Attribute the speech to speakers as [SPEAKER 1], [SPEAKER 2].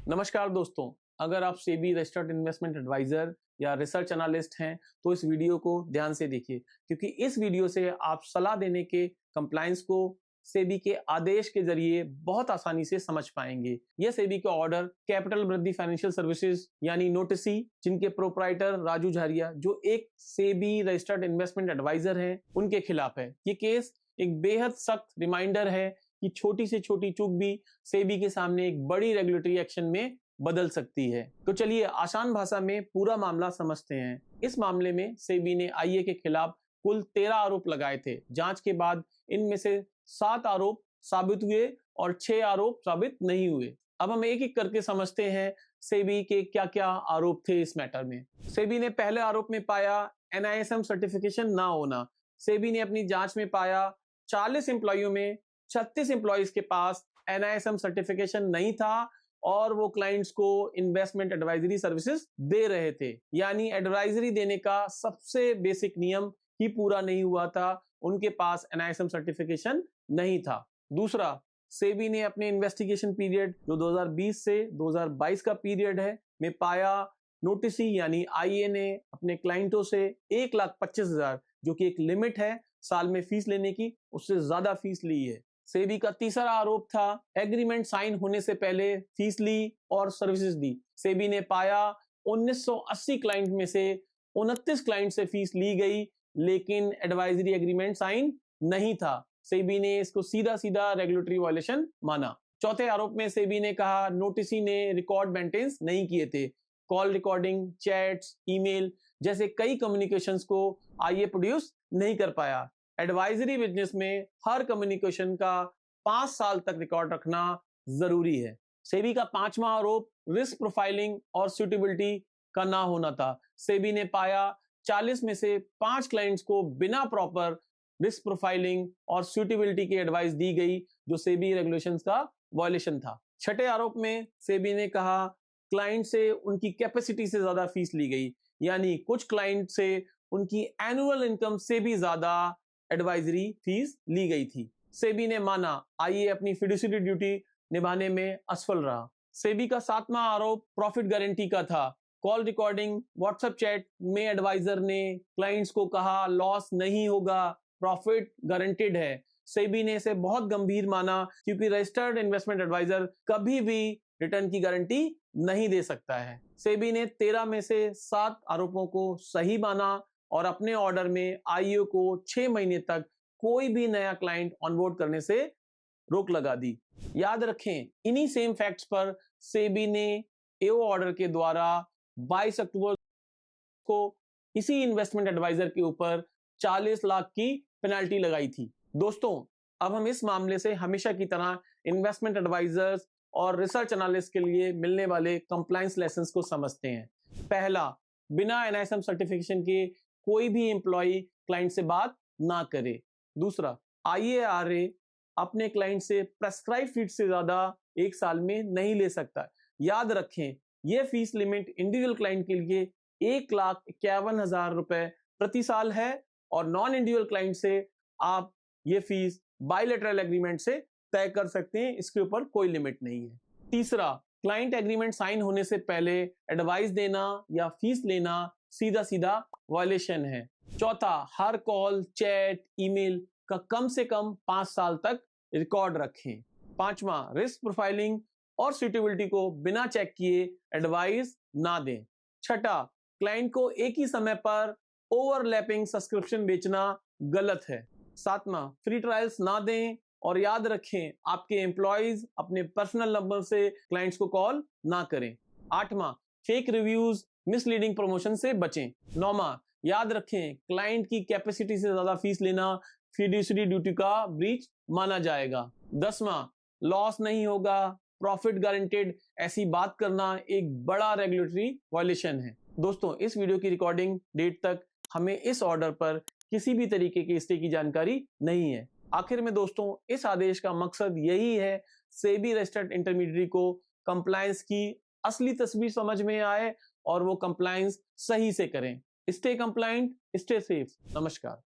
[SPEAKER 1] नमस्कार दोस्तों, अगर आप सेबी रजिस्टर्ड इन्वेस्टमेंट एडवाइजर या रिसर्च एनालिस्ट हैं तो इस वीडियो को ध्यान से देखिए, क्योंकि इस वीडियो से आप सलाह देने के कंप्लायंस को सेबी के आदेश के जरिए बहुत आसानी से समझ पाएंगे। यह सेबी का ऑर्डर कैपिटल वृद्धि फाइनेंशियल सर्विसेज यानी नोटिसी, जिनके प्रोपराइटर राजू झारिया जो एक सेबी रजिस्टर्ड इन्वेस्टमेंट एडवाइजर हैं, उनके खिलाफ है। ये केस एक बेहद सख्त रिमाइंडर है कि छोटी से छोटी चूक भी सेबी के सामने एक बड़ी रेगुलेटरी एक्शन में बदल सकती है। तो चलिए आसान भाषा में पूरा मामला समझते हैं। इस मामले में सेबी ने आईए के खिलाफ कुल 13 आरोप लगाए थे। जांच के बाद इनमें से 7 आरोप साबित हुए और 6 आरोप साबित नहीं हुए। अब हम एक एक करके समझते हैं सेबी के क्या क्या आरोप थे इस मैटर में। सेबी ने पहले आरोप में पाया एनआईएसएम सर्टिफिकेशन ना होना। सेबी ने अपनी जांच में पाया 40 एम्प्लॉइयों में 36 एम्प्लॉइज के पास एनआईएसएम सर्टिफिकेशन नहीं था और वो क्लाइंट्स को इन्वेस्टमेंट एडवाइजरी सर्विसेज दे रहे थे। यानी एडवाइजरी देने का सबसे बेसिक नियम ही पूरा नहीं हुआ था, उनके पास एनआईएसएम सर्टिफिकेशन नहीं था। दूसरा, सेबी ने अपने इन्वेस्टिगेशन पीरियड जो 2020 से 2022 का पीरियड है में पाया नोटिसी यानी आईए ने अपने क्लाइंटों से 1,25,000 जो कि एक लिमिट है साल में फीस लेने की, उससे ज्यादा फीस ली है। सेबी का तीसरा आरोप था एग्रीमेंट साइन होने से पहले फीस ली और सर्विसेज दी। सेबी ने पाया 1980 क्लाइंट में से 29 क्लाइंट से फीस ली गई, लेकिन एडवाइजरी एग्रीमेंट साइन नहीं था। सेबी ने इसको सीधा सीधा रेगुलेटरी वायलेशन माना। चौथे आरोप में सेबी ने कहा नोटिसी ने रिकॉर्ड मेंटेन नहीं किए थे। कॉल रिकॉर्डिंग, चैट्स, ईमेल जैसे कई कम्युनिकेशंस को आईए प्रोड्यूस नहीं कर पाया। एडवाइजरी बिजनेस में हर कम्युनिकेशन का 5 साल तक रिकॉर्ड रखना जरूरी है। सेबी का पांचवा आरोप रिस्क प्रोफाइलिंग और सूटेबिलिटी का ना होना था। सेबी ने पाया 40 में से 5 क्लाइंट्स को बिना प्रॉपर रिस्क प्रोफाइलिंग और सूटेबिलिटी की एडवाइस दी गई, जो सेबी रेगुलेशंस का वायलेशन था। छठे आरोप में सेबी ने कहा क्लाइंट से उनकी कैपेसिटी से ज्यादा फीस ली गई, यानी कुछ क्लाइंट से उनकी एनुअल इनकम से भी ज्यादा एडवाइजरी फीस ली गई थी। सेबी ने माना आईए अपनी फिड्यूशियरी ड्यूटी निभाने में असफल रहा। सेबी का सातवां आरोप प्रॉफिट गारंटी का था। कॉल रिकॉर्डिंग, व्हाट्सएप चैट में एडवाइजर ने क्लाइंट्स को कहा लॉस नहीं होगा, प्रॉफिट गारंटेड है। सेबी ने इसे बहुत गंभीर माना, क्योंकि रजिस्टर्ड इन्वेस्टमेंट एडवाइजर कभी भी रिटर्न की गारंटी नहीं दे सकता है। सेबी ने 13 में से 7 आरोपों को सही माना और अपने ऑर्डर में आईओ को 6 महीने तक कोई भी नया क्लाइंट ऑनबोर्ड करने से रोक लगा दी। याद रखें, इन्हीं सेम फैक्ट्स पर सेबी ने एओ ऑर्डर के द्वारा 22 अक्टूबर को इसी इन्वेस्टमेंट एडवाइजर के ऊपर 40 लाख की पेनल्टी लगाई थी। दोस्तों, अब हम इस मामले से हमेशा की तरह इन्वेस्टमेंट एडवाइजर्स और रिसर्च एनालिस्ट के लिए मिलने वाले कंप्लायंस लेसन्स को समझते हैं। पहला, बिना एनआईएसएम सर्टिफिकेशन के कोई भी एम्प्लॉय क्लाइंट से बात ना करे। दूसरा, आईएआरए अपने क्लाइंट से प्रेस्क्राइब फीस से ज्यादा एक साल में नहीं ले सकता। याद रखें, यह फीस लिमिट इंडिविजुअल क्लाइंट के लिए 1,51,000 रुपए प्रति साल है और नॉन इंडिविजुअल क्लाइंट से आप ये फीस बायलैटरल एग्रीमेंट से तय कर सकते हैं, इसके ऊपर कोई लिमिट नहीं है। तीसरा, क्लाइंट एग्रीमेंट साइन होने से पहले एडवाइस देना या फीस लेना सीधा सीधा वायलेशन है। चौथा, हर कॉल, चैट, ईमेल का कम से कम 5 साल तक रिकॉर्ड रखें। पांचवा, रिस्क प्रोफाइलिंग और सूटेबिलिटी को बिना चेक किए एडवाइस ना दें। छठा, क्लाइंट को एक ही समय पर ओवरलैपिंग सब्सक्रिप्शन बेचना गलत है। सातवां, फ्री ट्रायल्स ना दें और याद रखें आपके एम्प्लॉयज अपने पर्सनल नंबर से क्लाइंट्स को कॉल ना करें। आठवां, फेक रिव्यूज, मिसलीडिंग प्रमोशन से बचें। नौवां, याद रखें क्लाइंट की कैपेसिटी से ज्यादा फीस लेना फिड्यूशियरी ड्यूटी का ब्रीच माना जाएगा। 10वां, लॉस नहीं होगा, प्रॉफिट गारंटेड, ऐसी बात करना एक बड़ा रेगुलेटरी वायलेशन है। दोस्तों, इस वीडियो की रिकॉर्डिंग डेट तक हमें इस ऑर्डर पर किसी भी तरीके के स्टे की जानकारी नहीं है। आखिर में दोस्तों, इस आदेश का मकसद यही है सेबी रजिस्टर्ड इंटरमीडियरी को कंप्लायंस की असली तस्वीर समझ में आए और वो कंप्लायंस सही से करें। Stay compliant, stay safe. नमस्कार।